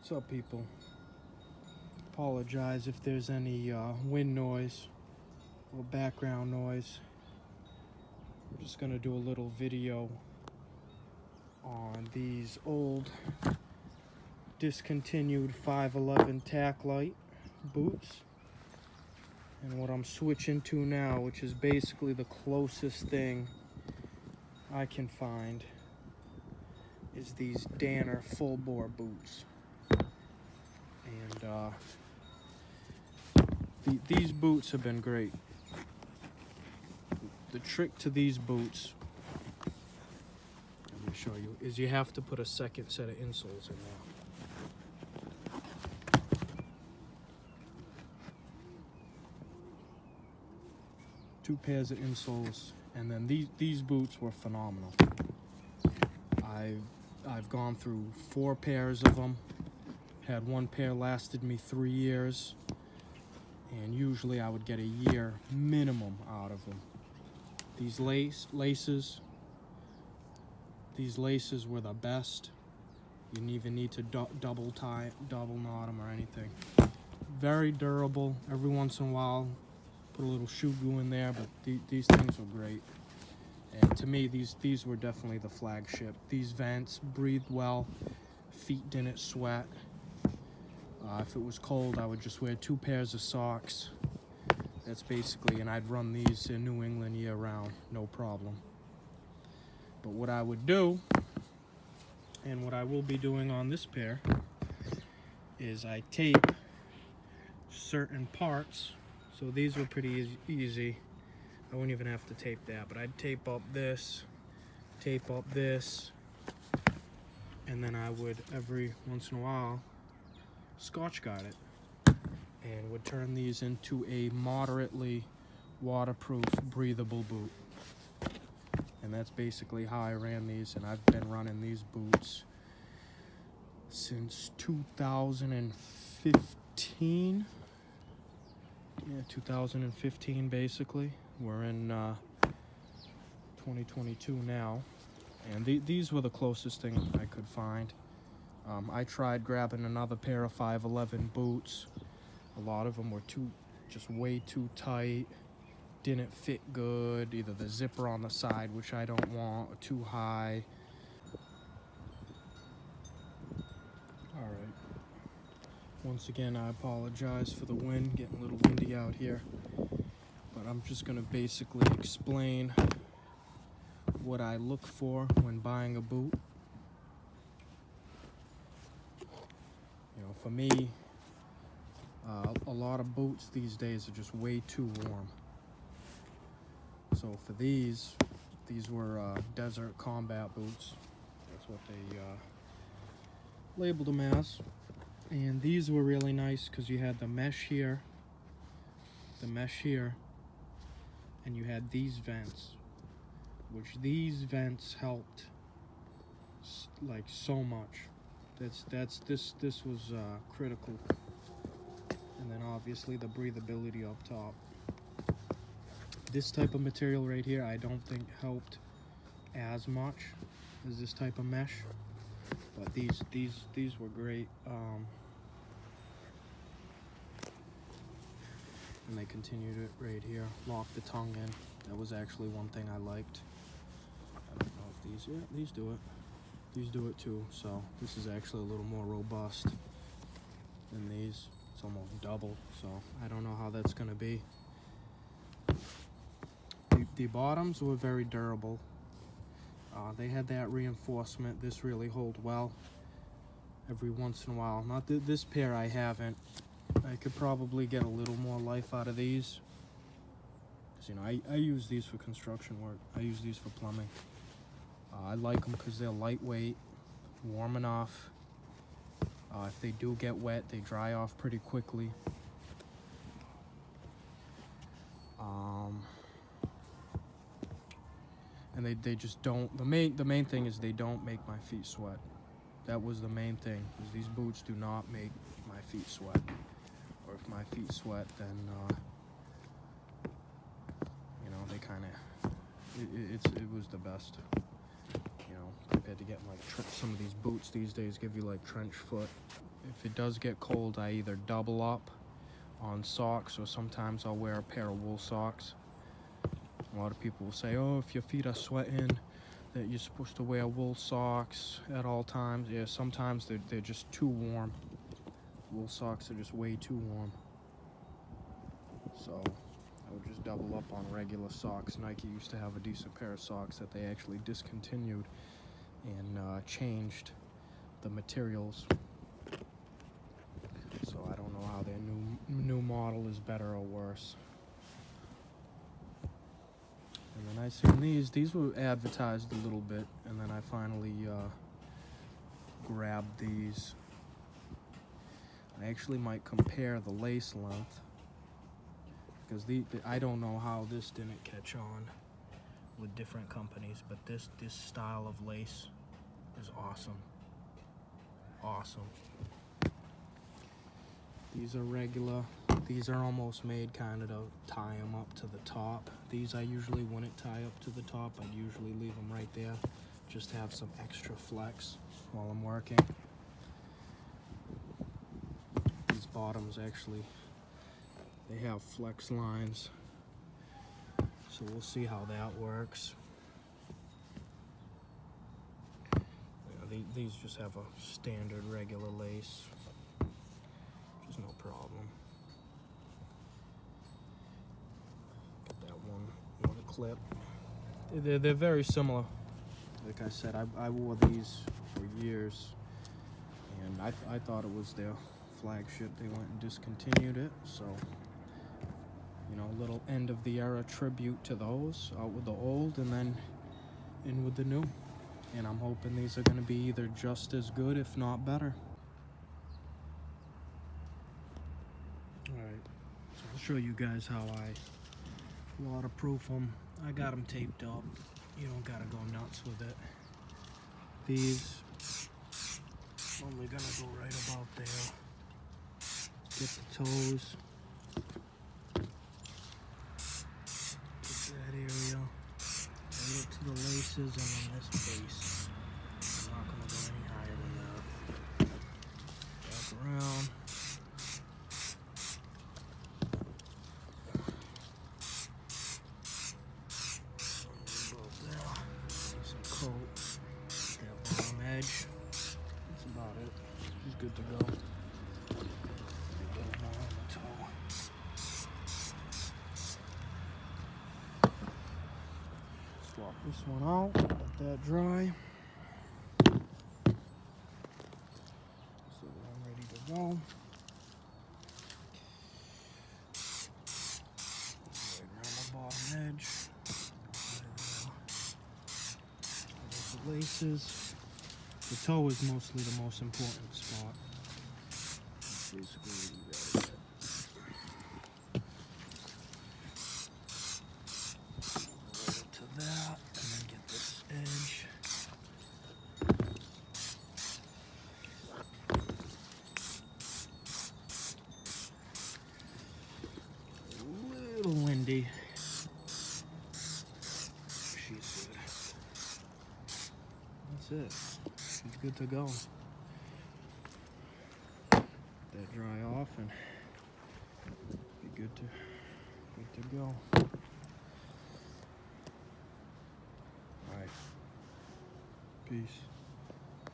What's up, people? Apologize if there's any wind noise or background noise. I'm just gonna do a little video on these old discontinued 511 taclite boots, and what I'm switching to now, which is basically the closest thing I can find, is these Danner full-bore boots. And these boots have been great. The trick to these boots, let me show you, is you have to put a second set of insoles in there. Two pairs of insoles, and then these boots were phenomenal. I've gone through 4 pairs of them. Had one pair lasted me 3 years, and usually I would get a year minimum out of them. These laces were the best. You didn't even need to double knot them or anything. Very durable. Every once in a while, put a little shoe glue in there, but these things were great. And to me, these were definitely the flagship. These vents breathed well, feet didn't sweat. If it was cold, I would just wear 2 pairs of socks. That's basically, and I'd run these in New England year round, no problem. But what I would do, and what I will be doing on this pair, is I tape certain parts. So these were pretty easy. I wouldn't even have to tape that, but I'd tape up this, and then I would, every once in a while, Scotch guard it, and would turn these into a moderately waterproof, breathable boot. And that's basically how I ran these, and I've been running these boots since 2015. Yeah, 2015 basically. We're in 2022 now, and these were the closest thing I could find. I tried grabbing another pair of 511 boots. A lot of them were just way too tight, didn't fit good, either the zipper on the side, which I don't want, or too high. All right. Once again, I apologize for the wind, getting a little windy out here. But I'm just gonna basically explain what I look for when buying a boot. You know, for me, a lot of boots these days are just way too warm. So for these were desert combat boots. That's what they labeled them as. And these were really nice because you had the mesh here, and you had these vents, which these vents helped like so much. This was critical. And then obviously the breathability up top. This type of material right here, I don't think helped as much as this type of mesh, but these were great. And they continued it right here. Lock the tongue in. That was actually one thing I liked. I don't know if these do it. These do it too. So this is actually a little more robust than these. It's almost double. So I don't know how that's gonna be. The bottoms were very durable. They had that reinforcement. This really hold well. Every once in a while. Not this pair I haven't. I could probably get a little more life out of these. Cause you know, I use these for construction work. I use these for plumbing. I like them because they're lightweight, warm enough. If they do get wet, they dry off pretty quickly. And they just don't. The main thing is they don't make my feet sweat. That was the main thing. Is these boots do not make my feet sweat. Or if my feet sweat, then you know, they kind of it was the best. You know, compared to getting like some of these boots these days give you like trench foot. if it does get cold, I either double up on socks, or sometimes I'll wear a pair of wool socks. A lot of people will say, oh, if your feet are sweating, that you're supposed to wear wool socks at all times. Yeah, sometimes they're just too warm. Wool socks are just way too warm. So I would just double up on regular socks. Nike used to have a decent pair of socks that they actually discontinued and changed the materials. So I don't know how their new model is better or worse. And then I seen these were advertised a little bit, and then I finally grabbed these. I actually might compare the lace length, because I don't know how this didn't catch on with different companies, but this style of lace is awesome. Awesome. These are regular. These are almost made kind of to tie them up to the top. These I usually wouldn't tie up to the top. I'd usually leave them right there, just to have some extra flex while I'm working. These bottoms actually, they have flex lines, so we'll see how that works. Yeah, these just have a standard regular lace, which is no problem. Get that one clip. They're very similar. Like I said, I wore these for years, and I thought it was their flagship. They went and discontinued it, so you know, a little end of the era tribute to those, out with the old and then in with the new. And I'm hoping these are going to be either just as good, if not better. Alright, so I'll show you guys how I waterproof them. I got them taped up. You don't gotta go nuts with it. These, only gonna go right about there. Get the toes. That area, right up to the laces, and then this base. I'm not going to go any higher than that. Back around. About there. Some coat. That bottom edge. That's about it. She's good to go. A little more on the toe. Swap this one out, let that dry. So I'm ready to go. Right around the bottom edge. There's the laces. The toe is mostly the most important spot. Basically, right up to that, and then get this edge. A little windy. She's good. That's it. She's good to go. That dry off and be good to go. All right. Peace.